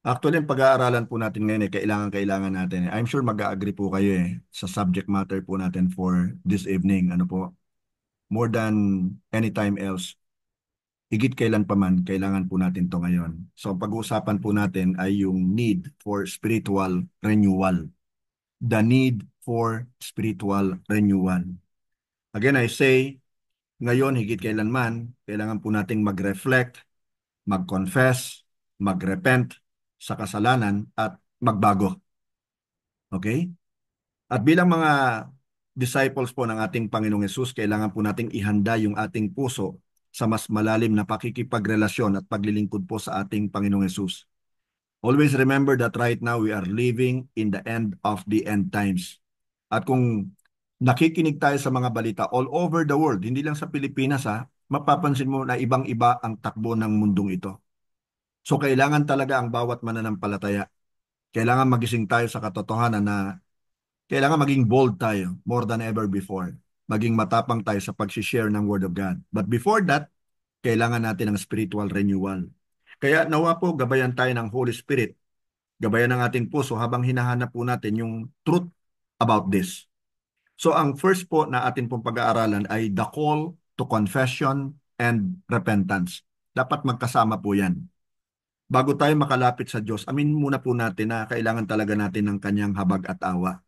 Actually, ang pag-aaralan po natin ngayon kailangan natin. I'm sure mag-agree po kayo sa subject matter po natin for this evening. Ano po, more than any time else, higit kailan pa man, kailangan po natin to ngayon. So, ang pag-uusapan po natin ay yung need for spiritual renewal. The need for spiritual renewal. Again, I say, ngayon, higit kailanman, kailangan po nating mag-reflect, mag-confess, mag-repent sa kasalanan at magbago. Okay? At bilang mga disciples po ng ating Panginoong Yesus, kailangan po nating ihanda yung ating puso sa mas malalim na pakikipagrelasyon at paglilingkod po sa ating Panginoong Yesus. Always remember that right now we are living in the end of the end times. At kung nakikinig tayo sa mga balita all over the world, hindi lang sa Pilipinas mapapansin mo na ibang-iba ang takbo ng mundong ito. So kailangan talaga ang bawat mananampalataya. Kailangan magising tayo sa katotohanan na kailangan maging bold tayo more than ever before. Maging matapang tayo sa pag-share ng Word of God. But before that, kailangan natin ng spiritual renewal. Kaya nawa po, gabayan tayo ng Holy Spirit. Gabayan ng ating puso habang hinahanap po natin yung truth about this. So ang first po na atin pong pag-aaralan ay the call to confession and repentance. Dapat magkasama po yan. Bago tayo makalapit sa Diyos, amin muna po natin na kailangan talaga natin ng kanyang habag at awa.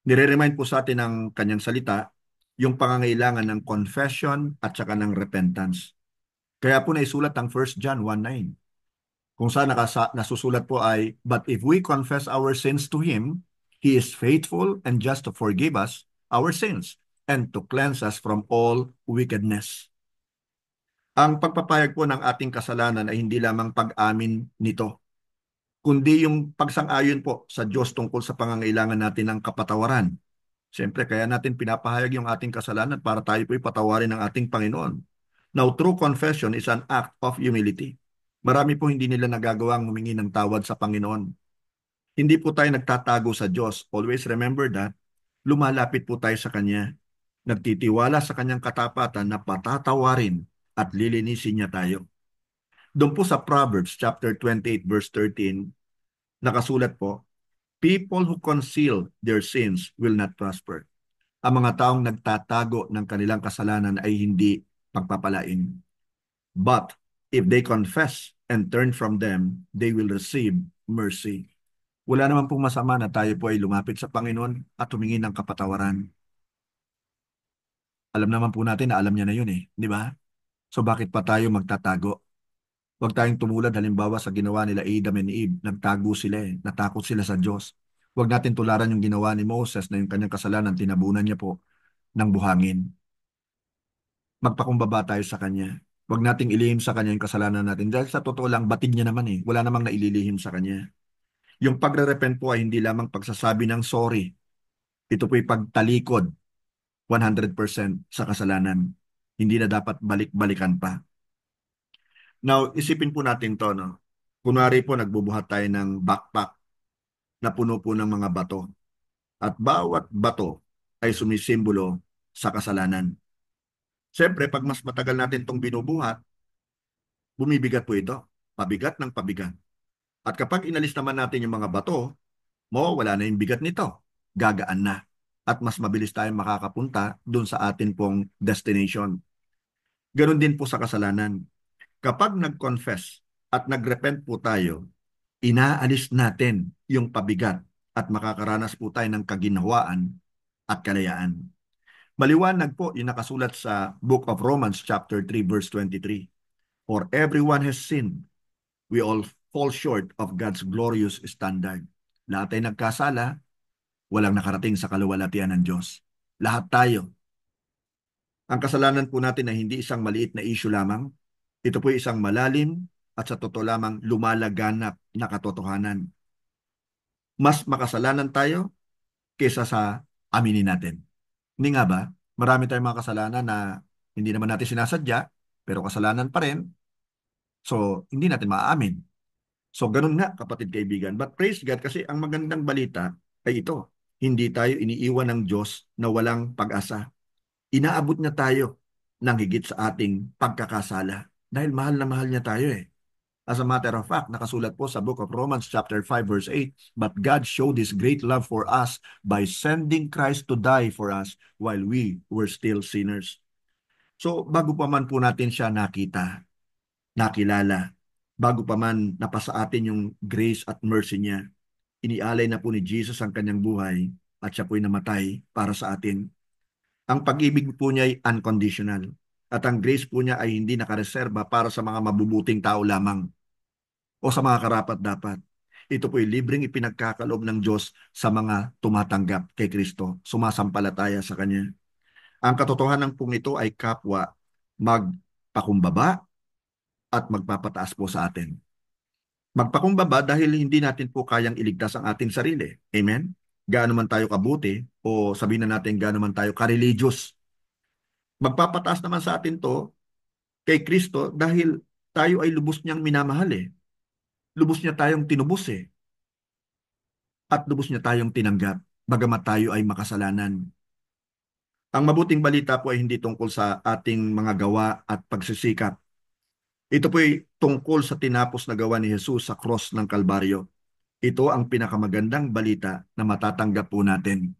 Nire-remind po sa atin ng kanyang salita yung pangangailangan ng confession at saka ng repentance. Kaya po naisulat ang 1 John 1:9. Kung saan nasusulat po ay, "But if we confess our sins to Him, He is faithful and just to forgive us our sins and to cleanse us from all wickedness." Ang pagpapayag po ng ating kasalanan ay hindi lamang pag-amin nito, kundi yung pagsang-ayon po sa Diyos tungkol sa pangangailangan natin ng kapatawaran. Siyempre, kaya natin pinapahayag yung ating kasalanan para tayo po'y patawarin ng ating Panginoon. Now, true confession is an act of humility. Marami po hindi nila nagagawang humingi ng tawad sa Panginoon. Hindi po tayo nagtatago sa Diyos. Always remember that. Lumalapit po tayo sa Kanya. Nagtitiwala sa Kanyang katapatan na patatawarin at lilinisin niya tayo. Doon po sa Proverbs chapter 28 verse 13, nakasulat po, "People who conceal their sins will not prosper." Ang mga taong nagtatago ng kanilang kasalanan ay hindi pagpapalain. But if they confess and turn from them, they will receive mercy. Wala naman pong masama na tayo po ay lumapit sa Panginoon at humingi ng kapatawaran. Alam naman po natin na alam niya na yun di ba? So bakit pa tayo magtatago? Huwag tayong tumulad halimbawa sa ginawa nila Adam and Eve. Nagtago sila natakot sila sa Diyos. Huwag natin tularan yung ginawa ni Moses na yung kanyang kasalanan, tinabunan niya po ng buhangin. Magpakumbaba tayo sa Kanya. Huwag nating ilihim sa Kanya yung kasalanan natin. Dahil sa totoo lang, batid niya naman Wala namang naililihim sa Kanya. Yung pagre-repent po ay hindi lamang pagsasabi ng sorry. Ito po'y pagtalikod 100% sa kasalanan. Hindi na dapat balik-balikan pa. Now, isipin po natin to, no? Kunwari po, nagbubuhat tayo ng backpack na puno po ng mga bato. At bawat bato ay sumisimbolo sa kasalanan. Siyempre, pag mas matagal natin itong binubuhat, bumibigat po ito. Pabigat ng pabigat. At kapag inalis naman natin yung mga bato, wala na yung bigat nito. Gagaan na. At mas mabilis tayong makakapunta dun sa atin pong destination. Ganon din po sa kasalanan. Kapag nag-confess at nag-repent po tayo, inaalis natin yung pabigat at makakaranas po tayo ng kaginhawaan at kalayaan. Maliwanag po yung nakasulat sa Book of Romans chapter 3 verse 23. For everyone has sinned. We all fall short of God's glorious standard. Lahat ay nagkasala, walang nakarating sa kaluwalhatian ng Diyos. Lahat tayo. Ang kasalanan po natin ay hindi isang maliit na issue lamang. Ito po ay isang malalim at sa totoo lamang lumalaganap na katotohanan. Mas makasalanan tayo kaysa sa aminin natin. Hindi nga ba? Marami tayong mga kasalanan na hindi naman natin sinasadya, pero kasalanan pa rin. So, hindi natin maaamin. So, ganun nga, kapatid kaibigan. But praise God kasi ang magandang balita ay ito. Hindi tayo iniiwan ng Diyos na walang pag-asa. Inaabot niya tayo ng higit sa ating pagkakasala. Dahil mahal na mahal niya tayo As a matter of fact, nakasulat po sa book of Romans chapter 5 verse 8, "But God showed His great love for us by sending Christ to die for us while we were still sinners." So bago pa man po natin siya nakita, nakilala, bago pa man napasa atin yung grace at mercy niya, inialay na po ni Jesus ang kanyang buhay at siya po'y namatay para sa atin. Ang pag-ibig po niya ay unconditional at ang grace po niya ay hindi nakareserba para sa mga mabubuting tao lamang o sa mga karapat-dapat. Ito po ay libreng ipinagkakaloob ng Diyos sa mga tumatanggap kay Kristo, sumasampalataya sa Kanya. Ang katotohanan pong ito ay kapwa magpakumbaba at magpapataas po sa atin. Magpakumbaba dahil hindi natin po kayang iligtas ang ating sarili. Amen? Gaano man tayo kabuti o sabihin na natin gaano man tayo ka-religious. Magpapataas naman sa atin to kay Kristo dahil tayo ay lubos niyang minamahal eh. Lubos niya tayong tinubos eh. At lubos niya tayong tinanggap, bagamat tayo ay makasalanan. Ang mabuting balita po ay hindi tungkol sa ating mga gawa at pagsisikap. Ito po ay tungkol sa tinapos na gawa ni Jesus sa cross ng Kalbaryo. Ito ang pinakamagandang balita na matatanggap po natin.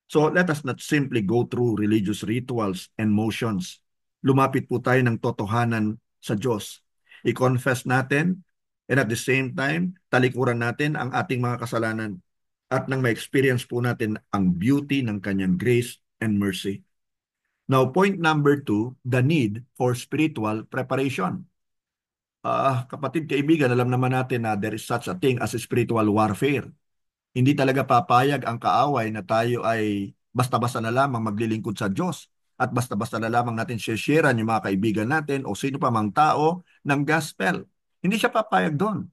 So let us not simply go through religious rituals and motions. Lumapit po tayo ng totohanan sa Diyos. I-confess natin and at the same time, talikuran natin ang ating mga kasalanan at nang ma-experience po natin ang beauty ng kanyang grace and mercy. Now, point number 2, the need for spiritual preparation. Kapatid, kaibigan, alam naman natin na there is such a thing as spiritual warfare. Hindi talaga papayag ang kaaway na tayo ay basta-basta na lamang maglilingkod sa Diyos at basta-basta na lamang natin sharean yung mga kaibigan natin o sino pa mang tao ng gospel. Hindi siya papayag doon.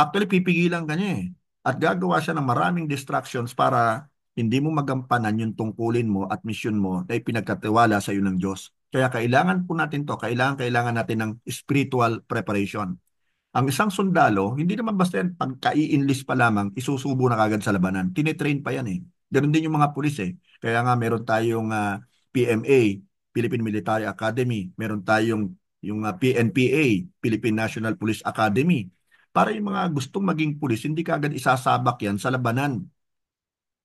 Actually, pipigilan ka niya eh. At gagawa siya ng maraming distractions para hindi mo magampanan yung tungkulin mo at misyon mo na ipinagkatiwala sa iyo ng Diyos. Kaya kailangan po natin to, kailangan natin ng spiritual preparation. Ang isang sundalo, hindi naman basta yan, pagka-i-enlist pa lamang, isusubo na kagad sa labanan. Tinetrain pa yan eh. Ganon din yung mga pulis eh. Kaya nga meron tayong PMA, Philippine Military Academy. Meron tayong yung PNPA, Philippine National Police Academy. Para yung mga gustong maging pulis, hindi kagad isasabak yan sa labanan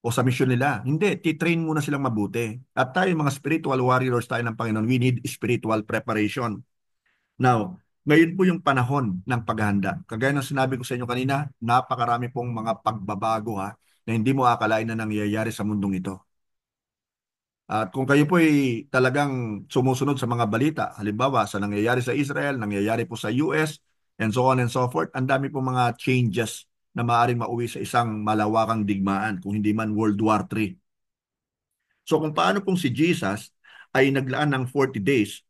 o sa misyon nila. Hindi, titrain muna silang mabuti. At tayo, mga spiritual warriors tayo ng Panginoon, we need spiritual preparation. Now, ngayon po yung panahon ng paghahanda. Kagaya ng sinabi ko sa inyo kanina, napakarami pong mga pagbabago na hindi mo akalain na nangyayari sa mundong ito. At kung kayo po ay talagang sumusunod sa mga balita, halimbawa sa nangyayari sa Israel, nangyayari po sa US, and so on and so forth, ang dami po mga changes na maaaring mauwi sa isang malawakang digmaan, kung hindi man World War III. So kung paano pong si Jesus ay naglaan ng 40 days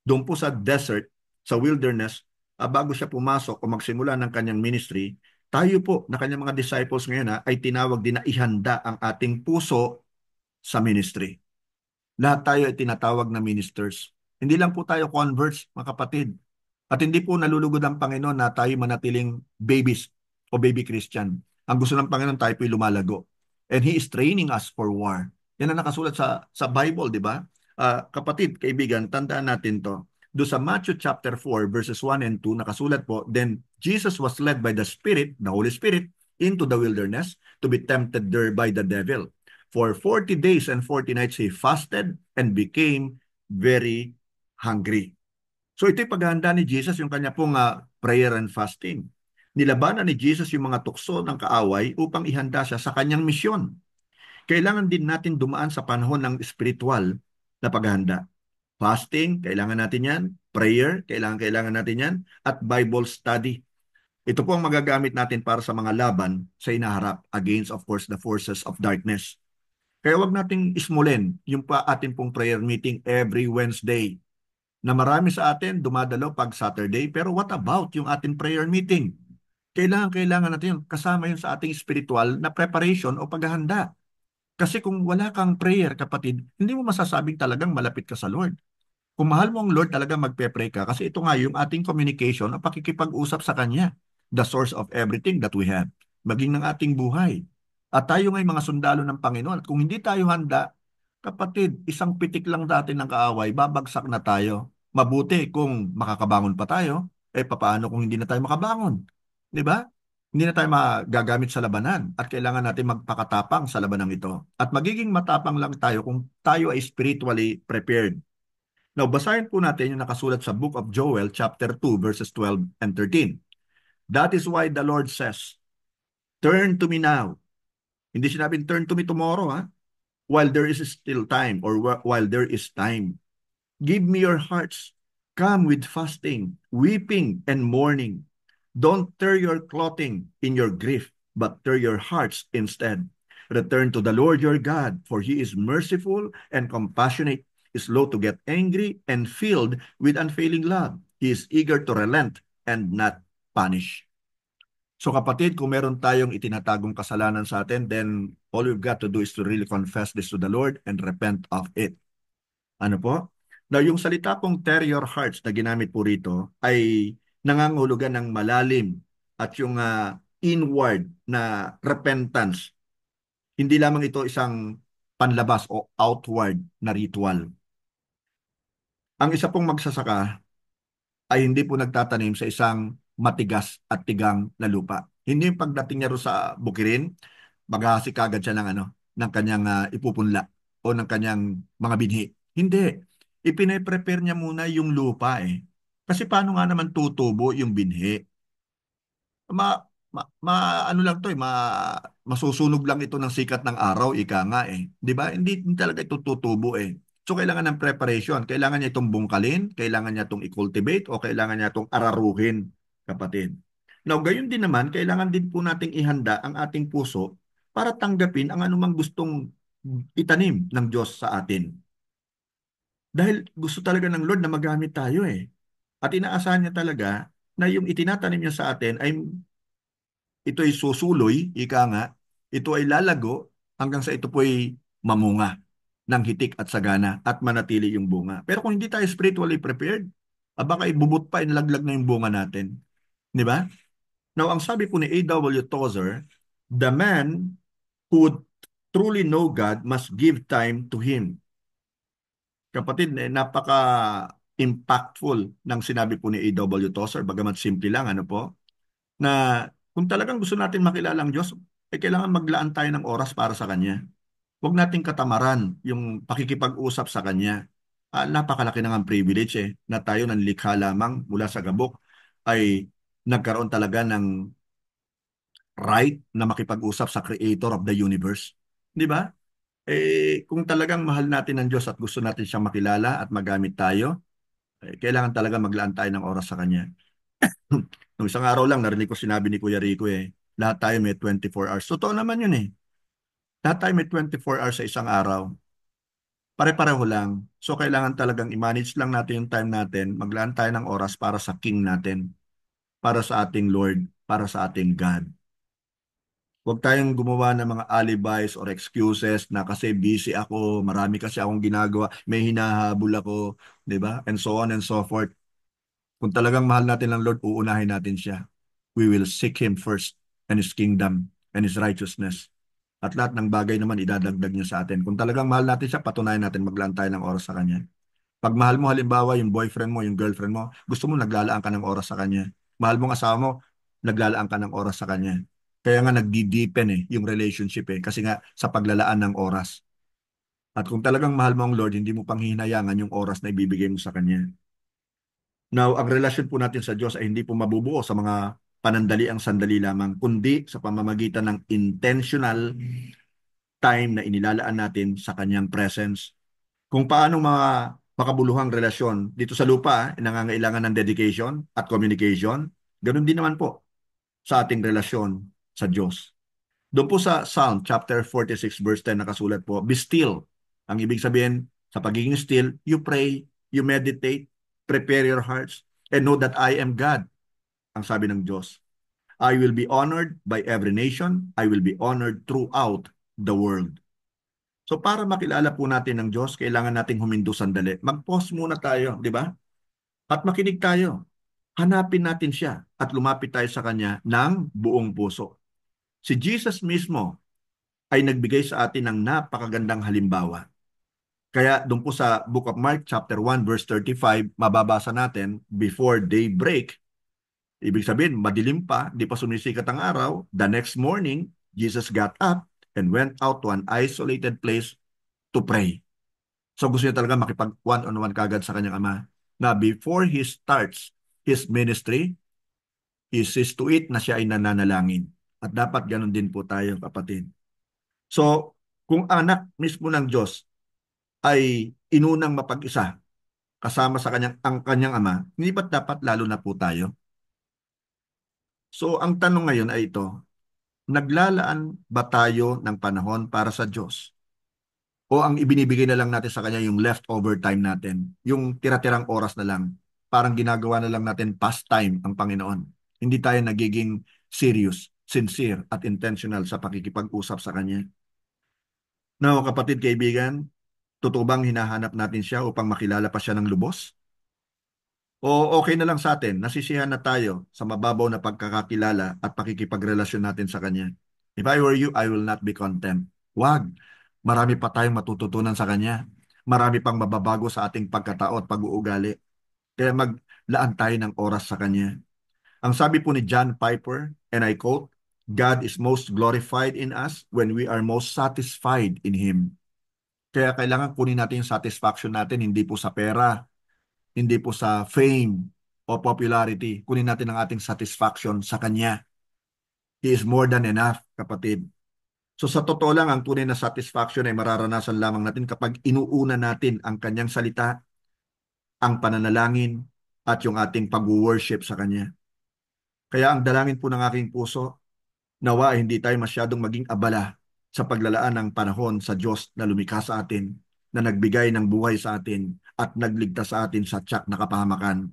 doon po sa desert, sa wilderness, bago siya pumasok o magsimula ng kanyang ministry, tayo po na kanyang mga disciples ngayon ay tinawag din na ihanda ang ating puso sa ministry. Lahat tayo ay tinatawag na ministers. Hindi lang po tayo converts, mga kapatid. At hindi po nalulugod ang Panginoon na tayo manatiling babies o baby Christian. Ang gusto ng Panginoon tayo po'y lumalago. And He is training us for war. Yan ang nakasulat sa Bible, di ba? Kapatid, kaibigan, tandaan natin to. Do sa Matthew chapter 4 verses 1 and 2 nakasulat po, "Then Jesus was led by the Spirit, the Holy Spirit, into the wilderness to be tempted there by the devil. For 40 days and 40 nights he fasted and became very hungry." So ito'y paghahanda ni Jesus, yung kanya pong prayer and fasting. Nilabanan ni Jesus yung mga tukso ng kaaway upang ihanda siya sa kanyang misyon. Kailangan din natin dumaan sa panahon ng spiritual na paghahanda. Fasting, kailangan natin yan. Prayer, kailangan natin yan. At Bible study. Ito po ang magagamit natin para sa mga laban sa inaharap against, of course, the forces of darkness. Kaya wag nating ismulin yung ating pong prayer meeting every Wednesday na marami sa atin dumadalo pag Saturday. Pero what about yung ating prayer meeting? Kailangan natin yun. Kasama yun sa ating spiritual na preparation o paghahanda. Kasi kung wala kang prayer, kapatid, hindi mo masasabing talagang malapit ka sa Lord. Kung mahal mo ang Lord, talagang magpe-pray ka. Kasi ito nga yung ating communication o pakikipag-usap sa Kanya. The source of everything that we have. Maging ng ating buhay. At tayo nga'y mga sundalo ng Panginoon. At kung hindi tayo handa, kapatid, isang pitik lang natin ng kaaway, babagsak na tayo. Mabuti kung makakabangon pa tayo. Eh, papaano kung hindi na tayo makabangon? Di ba? Hindi na tayo magagamit sa labanan at kailangan natin magpakatapang sa labanang ito. At magiging matapang lang tayo kung tayo ay spiritually prepared. Now, basahin po natin yung nakasulat sa Book of Joel, chapter 2, verses 12 and 13. That is why the Lord says, turn to me now. Hindi sinabing turn to me tomorrow, ha? While there is still time or while there is time. Give me your hearts. Come with fasting, weeping, and mourning. Don't tear your clothing in your grief, but tear your hearts instead. Return to the Lord your God, for he is merciful and compassionate, slow to get angry, and filled with unfailing love. He is eager to relent and not punish. So kapatid, kung meron tayong itinatagong kasalanan sa atin, then all you've got to do is to really confess this to the Lord and repent of it. Ano po? Now, yung salita pong tear your hearts na ginamit po rito ay nangangahulugan ng malalim at yung inward na repentance. Hindi lamang ito isang panlabas o outward na ritual. Ang isa pong magsasaka ay hindi po nagtatanim sa isang matigas at tigang na lupa. Hindi yung pagdating niya ro sa bukirin, maghahasi kagad siya ng ng kanyang ipupunla o ng kanyang mga binhi. Hindi. Ipine-prepare niya muna yung lupa eh. Kasi paano nga naman tutubo yung binhi? Ano lang to eh, masusunog lang ito ng sikat ng araw, ika nga eh. 'Di ba? Hindi talaga ito tutubo eh. So kailangan ng preparation, kailangan niya itong bungkalin, kailangan niya itong i-cultivate o kailangan niya itong araruhin, kapatid. Now, gayon din naman, kailangan din po nating ihanda ang ating puso para tanggapin ang anumang gustong itanim ng Diyos sa atin. Dahil gusto talaga ng Lord na magamit tayo eh. At inaasahan niya talaga na yung itinatanim niya sa atin ay ito ay susuloy, ika nga, ito ay lalago hanggang sa ito po ay mamunga ng hitik at sagana at manatili yung bunga. Pero kung hindi tayo spiritually prepared, baka ibubot pa, inalaglag na yung bunga natin. Di ba? Now, ang sabi po ni A.W. Tozer, the man who would truly know God must give time to Him. Kapatid, napaka-impactful ng sinabi po ni A.W. Tozer, bagamat simple lang, ano po? Na kung talagang gusto natin makilala ang Diyos, kailangan maglaan tayo ng oras para sa Kanya. Huwag nating katamaran yung pakikipag-usap sa Kanya. Napakalaki na ng privilege na tayo ng likha lamang mula sa gabok ay nagkaroon talaga ng right na makipag-usap sa Creator of the universe. Di ba? Kung talagang mahal natin ang Diyos at gusto natin siyang makilala at magamit tayo, kailangan talaga maglaan tayo ng oras sa Kanya. Nung isang araw lang, narinig ko sinabi ni Kuya Rico lahat tayo may 24 hours. Totoo naman yun eh. Lahat tayo may 24 hours sa isang araw. Pare-pareho lang. So, kailangan talagang i-manage lang natin yung time natin. Maglaan tayo ng oras para sa King natin, para sa ating Lord, para sa ating God. Huwag tayong gumawa ng mga alibis or excuses na kasi busy ako, marami kasi akong ginagawa, may hinahabol ako, di ba? And so on and so forth. Kung talagang mahal natin ang Lord, uunahin natin siya. We will seek Him first and His kingdom and His righteousness. At lahat ng bagay naman idadagdag niya sa atin. Kung talagang mahal natin siya, patunayan natin maglaan tayo ng oras sa Kanya. Pag mahal mo, halimbawa, yung boyfriend mo, yung girlfriend mo, gusto mo naglalaan ka ng oras sa Kanya. Mahal mo ang asawa mo, naglalaan ka ng oras sa Kanya. Kaya nga nagdi-deepen yung relationship kasi nga sa paglalaan ng oras. At kung talagang mahal mo ang Lord, hindi mo pang hihinayangan yung oras na ibibigay mo sa Kanya. Now, ang relasyon po natin sa Diyos ay hindi po mabubuo sa mga panandaliang sandali lamang, kundi sa pamamagitan ng intentional time na inilalaan natin sa Kanyang presence. Kung paano mga makabuluhang relasyon dito sa lupa, nangangailangan ng dedication at communication, ganun din naman po sa ating relasyon sa Diyos. Doon po sa Psalm chapter 46 verse 10 nakasulat po, be still. Ang ibig sabihin, sa pagiging still, you pray, you meditate, prepare your hearts, and know that I am God. Ang sabi ng Diyos, I will be honored by every nation. I will be honored throughout the world. So para makilala po natin ng Diyos, kailangan nating huminto sandali. Mag-pause muna tayo, di ba? At makinig tayo. Hanapin natin siya at lumapit tayo sa Kanya ng buong puso. Si Jesus mismo ay nagbigay sa atin ng napakagandang halimbawa. Kaya doon po sa Book of Mark chapter 1 verse 35, mababasa natin, before daybreak, Ibig sabihin, madilim pa, di pa sumisikat ang araw. The next morning, Jesus got up and went out to an isolated place to pray. So gusto niya talaga makipag one-on-one kagad sa kanyang ama. Na before he starts his ministry, he sees to it na siya ay nananalangin. At dapat ganun din po tayo, kapatid. So, kung anak mismo ng Diyos ay inunang mapag-isa kasama sa kanyang ama, hindi ba't dapat lalo na po tayo? So, ang tanong ngayon ay ito, naglalaan ba tayo ng panahon para sa Diyos? O ang ibinibigay na lang natin sa Kanya yung leftover time natin, yung tira-tirang oras na lang, parang ginagawa na lang natin pastime ang Panginoon. Hindi tayo nagiging serious, sincere at intentional sa pakikipag-usap sa Kanya. Now, kapatid, kaibigan, totoo bang hinahanap natin siya upang makilala pa siya ng lubos? O okay na lang sa atin, nasisiyahan na tayo sa mababaw na pagkakakilala at pakikipagrelasyon natin sa Kanya. If I were you, I will not be content. Wag. Marami pa tayong matututunan sa Kanya. Marami pang mababago sa ating pagkatao at pag-uugali. Kaya maglaan tayo ng oras sa Kanya. Ang sabi po ni John Piper, and I quote, God is most glorified in us when we are most satisfied in Him. Kaya kailangan kunin natin yung satisfaction natin, hindi po sa pera, hindi po sa fame o popularity. Kunin natin ang ating satisfaction sa Kanya. He is more than enough, kapatid. So sa totoo lang, ang tunay na satisfaction ay mararanasan lamang natin kapag inuuna natin ang Kanyang salita, ang pananalangin, at yung ating pag-worship sa Kanya. Kaya ang dalangin po ng aking puso, nawa ay hindi tayo masyadong maging abala sa paglalaan ng panahon sa Diyos na lumikha sa atin, na nagbigay ng buhay sa atin at nagligtas sa atin sa tiyak na kapahamakan.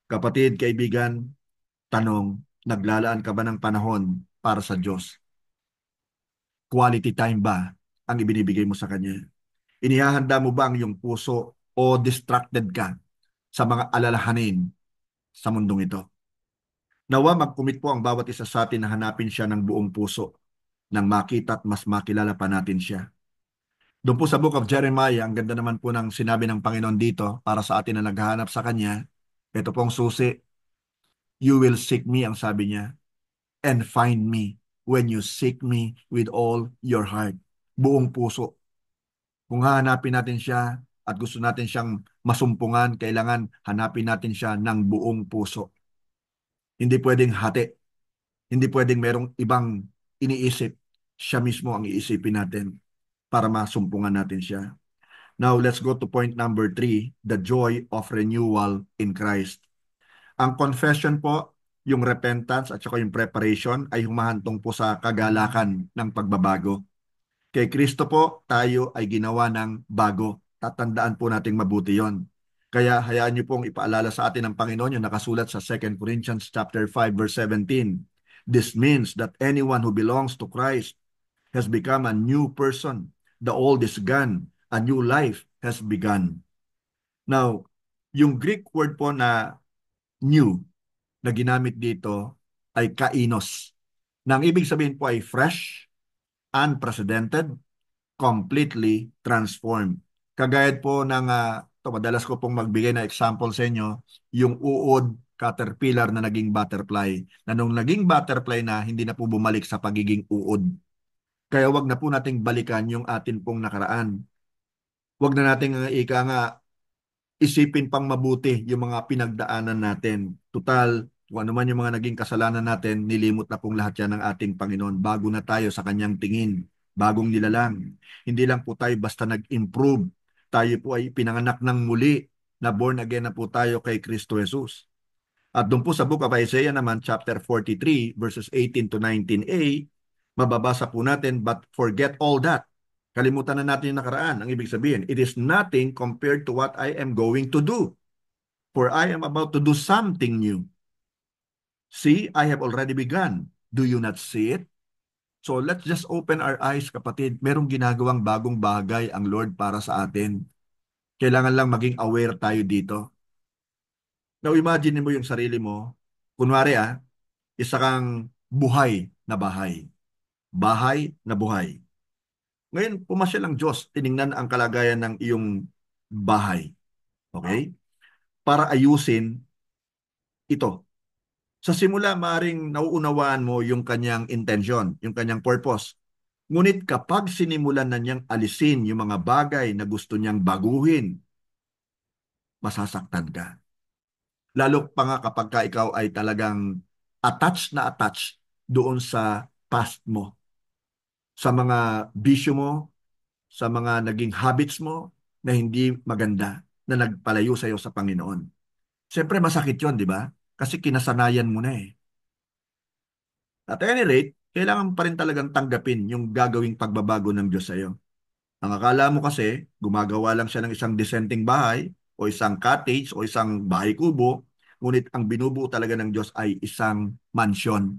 Kapatid, kaibigan, tanong, naglalaan ka ba ng panahon para sa Diyos? Quality time ba ang ibinibigay mo sa Kanya? Inihahanda mo ba ang iyong puso o distracted ka sa mga alalahanin sa mundong ito? Nawa mag-commit po ang bawat isa sa atin na hanapin siya ng buong puso nang makita at mas makilala pa natin siya. Doon po sa Book of Jeremiah, ang ganda naman po ng sinabi ng Panginoon dito para sa atin na naghahanap sa Kanya. Ito pong susi, you will seek me, ang sabi niya, and find me when you seek me with all your heart. Buong puso. Kung hahanapin natin siya at gusto natin siyang masumpungan, kailangan hanapin natin siya ng buong puso. Hindi pwedeng hati. Hindi pwedeng merong ibang iniisip. Siya mismo ang iisipin natin para masumpungan natin siya. Now, let's go to point number 3, the joy of renewal in Christ. Ang confession po, yung repentance at saka yung preparation ay humahantong po sa kagalakan ng pagbabago. Kay Kristo po, tayo ay ginawa ng bago. Tatandaan po nating mabuti yon. Kaya hayaan niyo pong ipaalala sa atin ng Panginoon yung nakasulat sa 2 Corinthians chapter 5 verse 17. This means that anyone who belongs to Christ has become a new person. The old is gone. A new life has begun. Now, yung Greek word po na new na ginamit dito ay kainos. Na ang ibig sabihin po ay fresh, unprecedented, completely transformed. Kagaya po ng, madalas ko pong magbigay na example sa inyo, yung uod caterpillar na naging butterfly. Na nung naging butterfly na, hindi na po bumalik sa pagiging uod. Kaya wag na po nating balikan yung atin pong nakaraan. Wag na nating ika nga isipin pang mabuti yung mga pinagdaanan natin. Tutal, kung ano man yung mga naging kasalanan natin, nilimot na pong lahat yan ng ating Panginoon. Bago na tayo sa kanyang tingin. Bagong nilalang. Hindi lang po tayo basta nag-improve. Tayo po ay pinanganak ng muli na born again na po tayo kay Kristo Jesus. At doon po sa Book of Isaiah naman, chapter 43, verses 18 to 19a, mababasa po natin, but forget all that. Kalimutan na natin yung nakaraan. Ang ibig sabihin, it is nothing compared to what I am going to do. For I am about to do something new. See, I have already begun. Do you not see it? So let's just open our eyes, kapatid. Merong ginagawang bagong bagay ang Lord para sa atin. Kailangan lang maging aware tayo dito. Now imagine mo yung sarili mo. Kunwari isa kang buhay na bahay. Bahay na buhay. Ngayon, pumasya ng Diyos, tiningnan ang kalagayan ng iyong bahay. Okay? Para ayusin ito. Sa simula, maring nauunawaan mo yung kanyang intention, yung kanyang purpose. Ngunit kapag sinimulan na niyang alisin yung mga bagay na gusto niyang baguhin, masasaktan ka. Lalo pa nga kapag ka ikaw ay talagang attached doon sa past mo, sa mga bisyo mo, sa mga naging habits mo na hindi maganda, na nagpalayo sa iyo sa Panginoon. Siyempre masakit yon, di ba? Kasi kinasanayan mo na eh. At any rate, kailangan pa rin talagang tanggapin yung gagawing pagbabago ng Diyos sa iyo. Ang akala mo kasi, gumagawa lang siya ng isang dissenting bahay o isang cottage o isang bahay kubo, ngunit ang binubuo talaga ng Diyos ay isang mansion,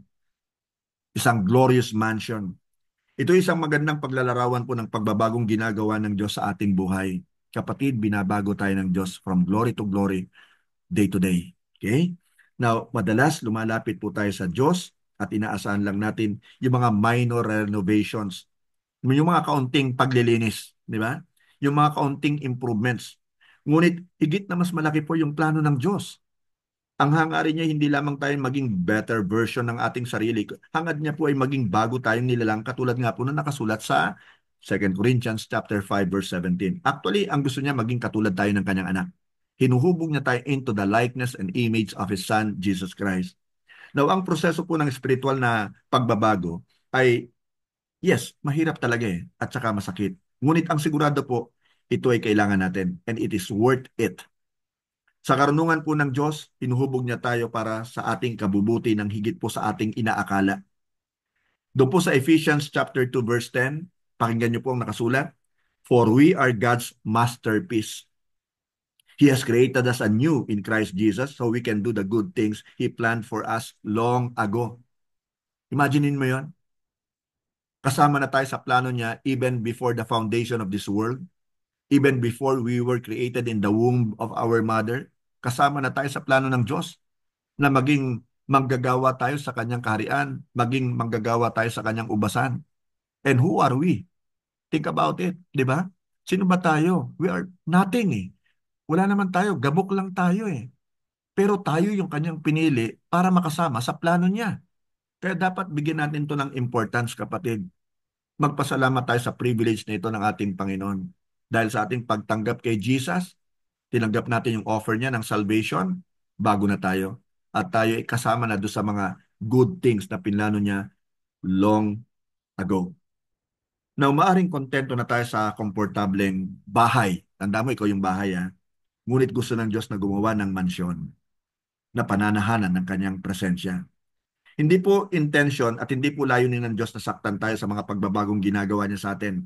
isang glorious mansion. Ito isang magandang paglalarawan po ng pagbabagong ginagawa ng Diyos sa ating buhay. Kapatid, binabago tayo ng Diyos from glory to glory, day to day. Okay? Now, madalas lumalapit po tayo sa Diyos at inaasahan lang natin yung mga minor renovations, yung mga kaunting paglilinis, di ba? Yung mga kaunting improvements. Ngunit higit na mas malaki po yung plano ng Diyos. Ang hangarin niya hindi lamang tayo maging better version ng ating sarili. Hangad niya po ay maging bago tayong nilalang katulad nga po na nakasulat sa 2 Corinthians chapter 5 verse 17. Actually, ang gusto niya maging katulad tayo ng kanyang anak. Hinuhubog niya tayo into the likeness and image of His Son, Jesus Christ. Now, ang proseso po ng spiritual na pagbabago ay, yes, mahirap talaga eh, at saka masakit. Ngunit ang sigurado po, ito ay kailangan natin and it is worth it. Sa karunungan po ng Diyos, hinuhubog niya tayo para sa ating kabubuti ng higit po sa ating inaakala. Doon po sa Ephesians chapter 2 verse 10, pakinggan niyo po ang nakasulat. For we are God's masterpiece. He has created us anew in Christ Jesus so we can do the good things He planned for us long ago. Imaginein mo yon. Kasama na tayo sa plano niya even before the foundation of this world, even before we were created in the womb of our mother. Kasama na tayo sa plano ng Diyos na maging manggagawa tayo sa kanyang kaharian, maging manggagawa tayo sa kanyang ubasan. And who are we? Think about it, di ba? Sino ba tayo? We are nothing eh. Wala naman tayo, gabok lang tayo eh. Pero tayo yung kanyang pinili para makasama sa plano niya. Kaya dapat bigyan natin to ng importance, kapatid. Magpasalamat tayo sa privilege na ito ng ating Panginoon. Dahil sa ating pagtanggap kay Jesus, tinanggap natin yung offer niya ng salvation, bago na tayo. At tayo ay kasama na doon sa mga good things na pinlano niya long ago. Now, maaring kontento na tayo sa komportableng bahay. Tanda mo, ikaw yung bahay ha. Ngunit gusto ng Diyos na gumawa ng mansyon na pananahanan ng kanyang presensya. Hindi po intention at hindi po layunin ng Diyos na saktan tayo sa mga pagbabagong ginagawa niya sa atin.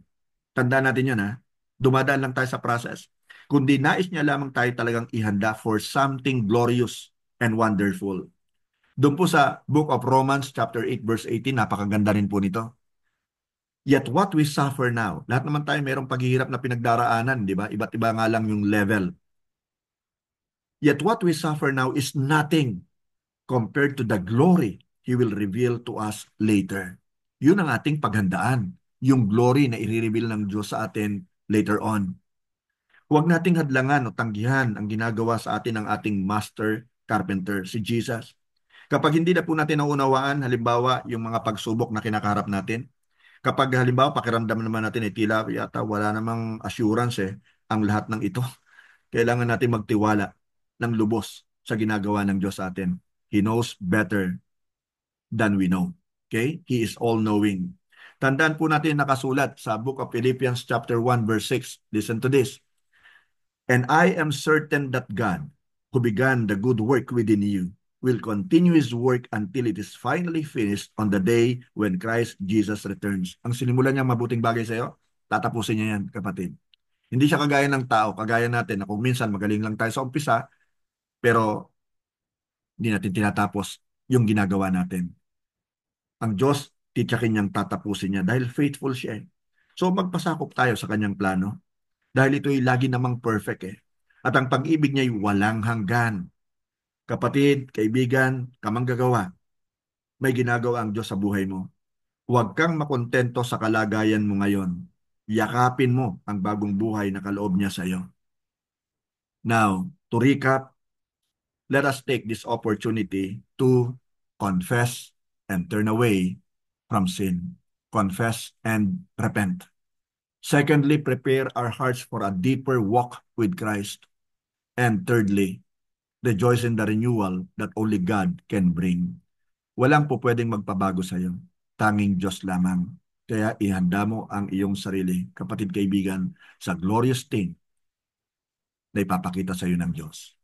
Tandaan natin yun ha. Dumadaan lang tayo sa process. Kundi nais niya lamang tayo talagang ihanda for something glorious and wonderful. Doon po sa Book of Romans chapter 8 verse 18, napakaganda rin po nito. Yet what we suffer now, lahat naman tayo mayroong paghihirap na pinagdaraanan, di ba? Iba't iba nga lang yung level. Yet what we suffer now is nothing compared to the glory He will reveal to us later. Yun ang ating paghandaan, yung glory na i-reveal ng Diyos sa atin later on. Huwag nating hadlangan o tanggihan ang ginagawa sa atin ng ating master carpenter, si Jesus. Kapag hindi na po natin naunawaan, halimbawa, yung mga pagsubok na kinakaharap natin, kapag halimbawa pakiramdam naman natin, tila yata wala namang assurance ang lahat ng ito. Kailangan natin magtiwala ng lubos sa ginagawa ng Diyos sa atin. He knows better than we know. Okay? He is all-knowing. Tandaan po natin nakasulat sa Book of Philippians chapter 1 verse 6. Listen to this. And I am certain that God, who began the good work within you, will continue His work until it is finally finished on the day when Christ Jesus returns. Ang sinimulan niyang mabuting bagay sa iyo, tatapusin niya yan, kapatid. Hindi siya kagaya ng tao, kagaya natin, na kung minsan magaling lang tayo sa umpisa, pero hindi natin tinatapos yung ginagawa natin. Ang Diyos, tityakin niyang tatapusin niya dahil faithful siya eh. So magpasakop tayo sa kanyang plano dahil ito'y lagi namang perfect eh. At ang pag-ibig niya ay walang hanggan. Kapatid, kaibigan, kamanggagawa, may ginagawa ang Diyos sa buhay mo. Huwag kang makontento sa kalagayan mo ngayon. Yakapin mo ang bagong buhay na kaloob niya sa iyo. Now, to recap, let us take this opportunity to confess and turn away from sin. Confess and repent. Secondly, prepare our hearts for a deeper walk with Christ. And thirdly, rejoice in the renewal that only God can bring. Walang po pwedeng magpabago sa iyo. Tanging Diyos lamang. Kaya ihanda mo ang iyong sarili, kapatid kaibigan, sa glorious thing na ipapakita sa iyo ng Diyos.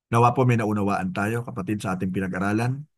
Nawa po may naunawaan tayo, kapatid, sa ating pinag-aralan.